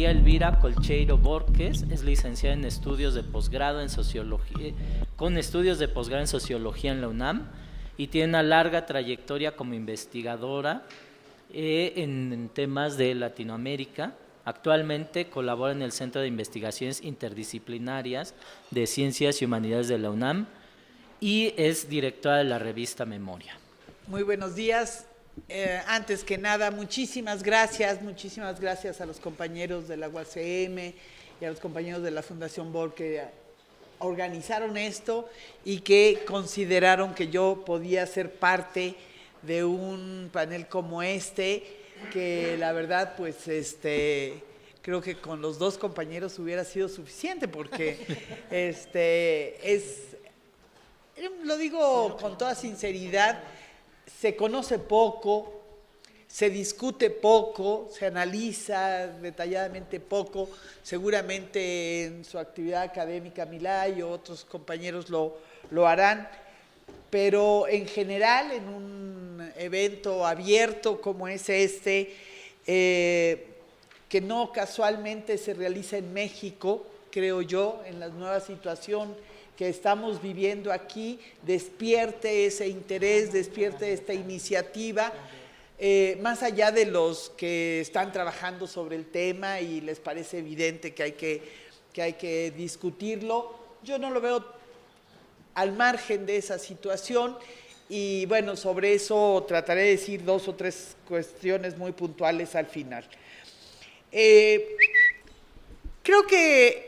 María Elvira Colcheiro Borges es licenciada en estudios de posgrado en sociología, con estudios de posgrado en sociología en la UNAM, y tiene una larga trayectoria como investigadora en temas de Latinoamérica. Actualmente colabora en el Centro de Investigaciones Interdisciplinarias de Ciencias y Humanidades de la UNAM y es directora de la revista Memoria. Muy buenos días. Antes que nada, muchísimas gracias a los compañeros de la UACM y a los compañeros de la Fundación BOR que organizaron esto y que consideraron que yo podía ser parte de un panel como este, que la verdad, pues, creo que con los dos compañeros hubiera sido suficiente, porque lo digo con toda sinceridad, se conoce poco, se discute poco, se analiza detalladamente poco. Seguramente en su actividad académica Milay o otros compañeros lo harán, pero en general en un evento abierto como es que no casualmente se realiza en México, creo yo, en la nueva situación que estamos viviendo aquí, despierte ese interés, despierte esta iniciativa, más allá de los que están trabajando sobre el tema y les parece evidente que hay que discutirlo. Yo no lo veo al margen de esa situación y bueno, sobre eso trataré de decir 2 o 3 cuestiones muy puntuales al final. Creo que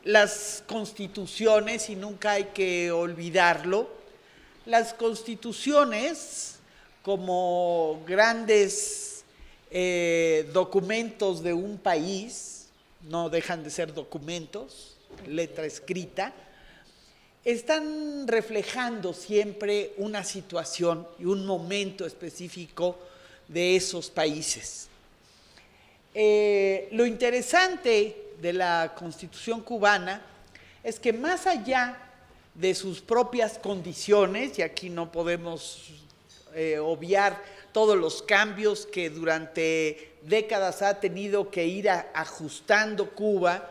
las constituciones, y nunca hay que olvidarlo, las constituciones como grandes documentos de un país, no dejan de ser documentos, letra escrita, están reflejando siempre una situación y un momento específico de esos países. Lo interesante de la Constitución cubana es que más allá de sus propias condiciones, y aquí no podemos obviar todos los cambios que durante décadas ha tenido que ir ajustando Cuba,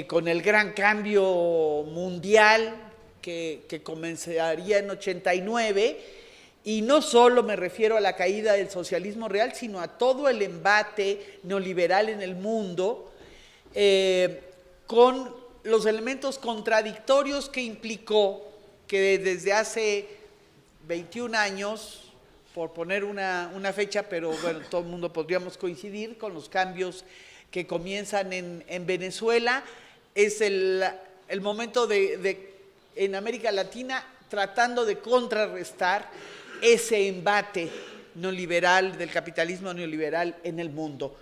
con el gran cambio mundial que comenzaría en 89, y no solo me refiero a la caída del socialismo real, sino a todo el embate neoliberal en el mundo, con los elementos contradictorios que implicó que desde hace 21 años, por poner una fecha, pero bueno, todo el mundo podríamos coincidir con los cambios que comienzan en Venezuela, es el momento en América Latina tratando de contrarrestar ese embate neoliberal, del capitalismo neoliberal en el mundo.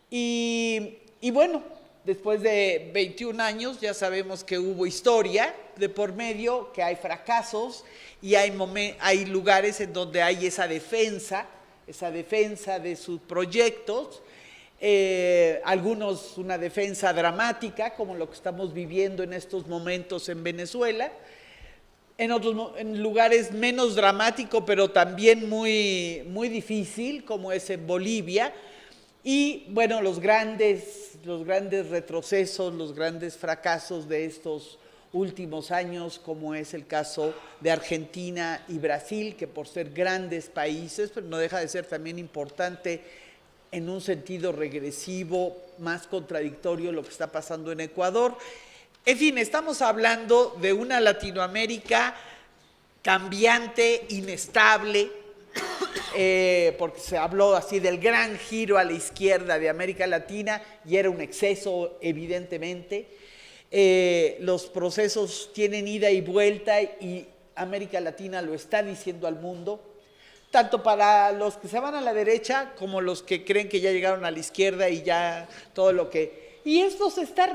Y bueno, después de 21 años ya sabemos que hubo historia de por medio, que hay fracasos y hay lugares en donde hay esa defensa de sus proyectos, algunos una defensa dramática, como lo que estamos viviendo en estos momentos en Venezuela, en lugares menos dramático, pero también muy, muy difícil, como es en Bolivia, y bueno, los grandes retrocesos, los grandes fracasos de estos últimos años, como es el caso de Argentina y Brasil, que por ser grandes países, pero no deja de ser también importante en un sentido regresivo, más contradictorio lo que está pasando en Ecuador. En fin, estamos hablando de una Latinoamérica cambiante, inestable, porque se habló así del gran giro a la izquierda de América Latina y era un exceso, evidentemente. Los procesos tienen ida y vuelta y América Latina lo está diciendo al mundo, tanto para los que se van a la derecha como los que creen que ya llegaron a la izquierda y ya todo lo que... Y esto se está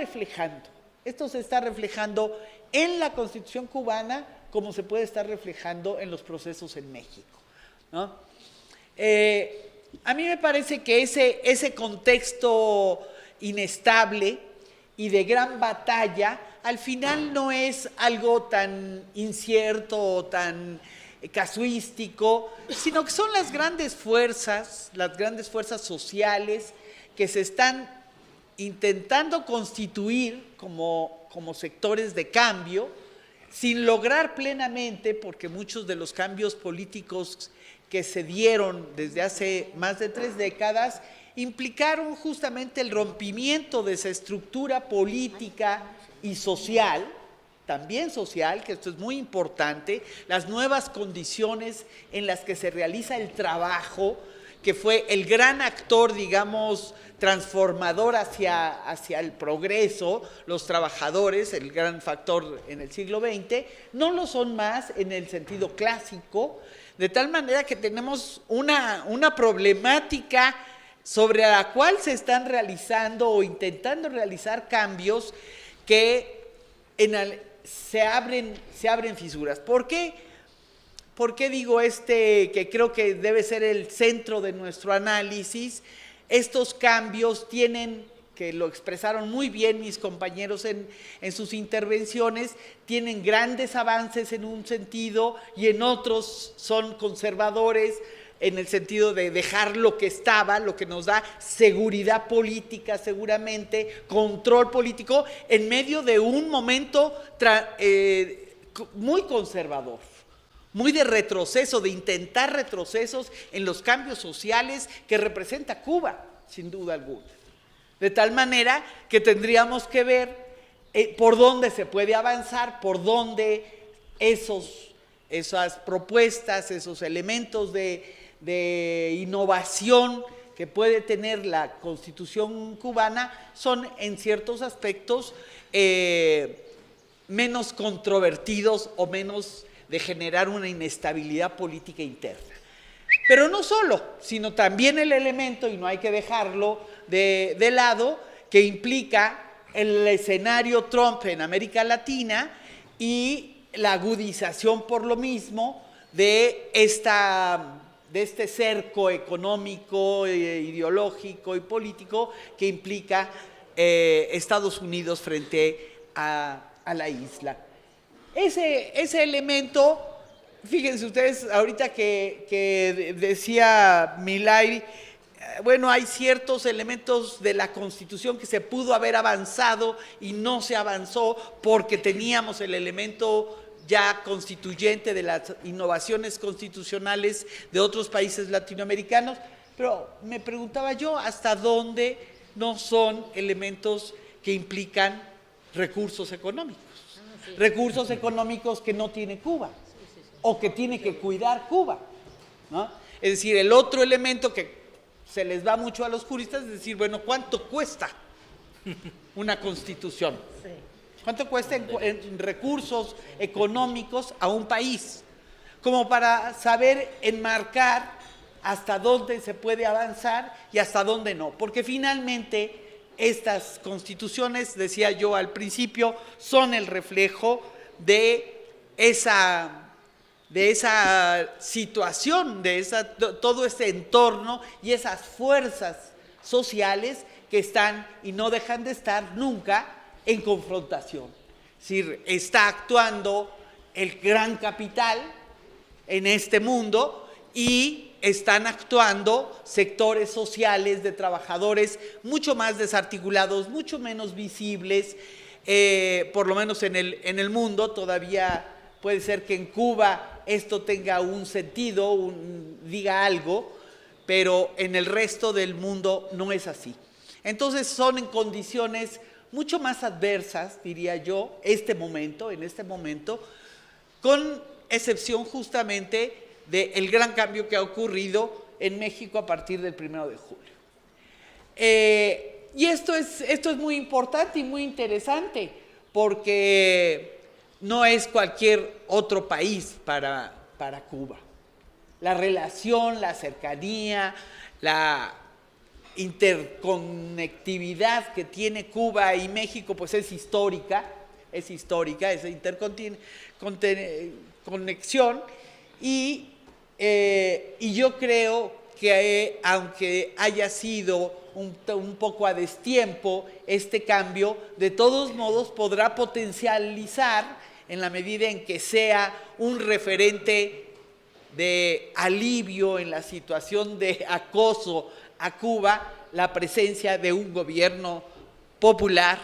reflejando en la Constitución cubana como se puede estar reflejando en los procesos en México, ¿no? A mí me parece que ese contexto inestable y de gran batalla, al final no es algo tan incierto o tan casuístico, sino que son las grandes fuerzas sociales que se están intentando constituir como sectores de cambio, sin lograr plenamente, porque muchos de los cambios políticos que se dieron desde hace más de 3 décadas implicaron justamente el rompimiento de esa estructura política y social, también social, que esto es muy importante, las nuevas condiciones en las que se realiza el trabajo, que fue el gran actor, digamos, transformador hacia el progreso, los trabajadores, el gran factor en el siglo XX, no lo son más en el sentido clásico, de tal manera que tenemos una problemática sobre la cual se están realizando o intentando realizar cambios que se abren fisuras. ¿Por qué? ¿Por qué digo que creo que debe ser el centro de nuestro análisis? Estos cambios tienen, que lo expresaron muy bien mis compañeros en sus intervenciones, tienen grandes avances en un sentido y en otros son conservadores, en el sentido de dejar lo que estaba, lo que nos da seguridad política seguramente, control político, en medio de un momento muy conservador, muy de retroceso, de intentar retrocesos en los cambios sociales que representa Cuba, sin duda alguna. De tal manera que tendríamos que ver por dónde se puede avanzar, por dónde esas propuestas, esos elementos de innovación que puede tener la Constitución cubana son en ciertos aspectos menos controvertidos o menos de generar una inestabilidad política interna. Pero no solo, sino también el elemento, y no hay que dejarlo de lado, que implica el escenario Trump en América Latina y la agudización por lo mismo de este cerco económico, ideológico y político que implica Estados Unidos frente a la isla. Ese elemento, fíjense ustedes, ahorita que decía Milay, bueno, hay ciertos elementos de la Constitución que se pudo haber avanzado y no se avanzó porque teníamos el elemento ya constituyente de las innovaciones constitucionales de otros países latinoamericanos, pero me preguntaba yo hasta dónde no son elementos que implican recursos económicos, recursos económicos que no tiene Cuba o que tiene que cuidar Cuba, ¿no? Es decir, el otro elemento que se les va mucho a los juristas es decir, bueno, ¿cuánto cuesta una constitución? ¿Cuánto cuesta en recursos económicos a un país? Como para saber enmarcar hasta dónde se puede avanzar y hasta dónde no. Porque finalmente estas constituciones, decía yo al principio, son el reflejo de esa situación, todo ese entorno y esas fuerzas sociales que están y no dejan de estar nunca en confrontación. Es decir, está actuando el gran capital en este mundo y están actuando sectores sociales de trabajadores mucho más desarticulados, mucho menos visibles, por lo menos en el mundo. Todavía puede ser que en Cuba esto tenga un sentido, diga algo, pero en el resto del mundo no es así. Entonces son en condiciones mucho más adversas, diría yo, en este momento, con excepción justamente del gran cambio que ha ocurrido en México a partir del 1 de julio. Y esto es muy importante y muy interesante, porque no es cualquier otro país para Cuba. La relación, la cercanía, la interconectividad que tiene Cuba y México, pues es histórica, esa interconexión, y yo creo que aunque haya sido un poco a destiempo este cambio, de todos modos podrá potencializar en la medida en que sea un referente de alivio en la situación de acoso a Cuba, la presencia de un gobierno popular,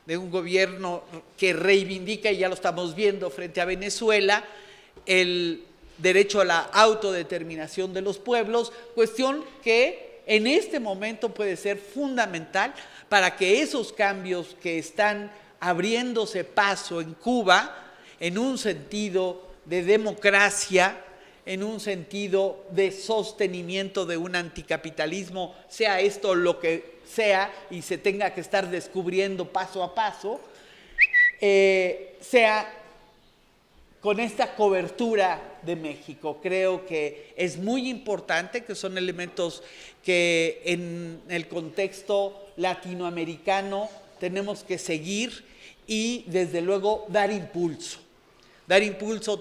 de un gobierno que reivindica, y ya lo estamos viendo frente a Venezuela, el derecho a la autodeterminación de los pueblos, cuestión que en este momento puede ser fundamental para que esos cambios que están abriéndose paso en Cuba, en un sentido de democracia, en un sentido de sostenimiento de un anticapitalismo, sea esto lo que sea y se tenga que estar descubriendo paso a paso, sea con esta cobertura de México. Creo que es muy importante, que son elementos que en el contexto latinoamericano tenemos que seguir y desde luego dar impulso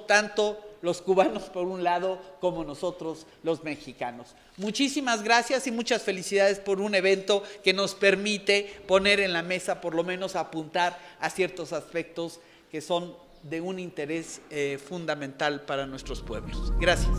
tanto los cubanos por un lado como nosotros los mexicanos. Muchísimas gracias y muchas felicidades por un evento que nos permite poner en la mesa, por lo menos apuntar a ciertos aspectos que son de un interés fundamental para nuestros pueblos. Gracias.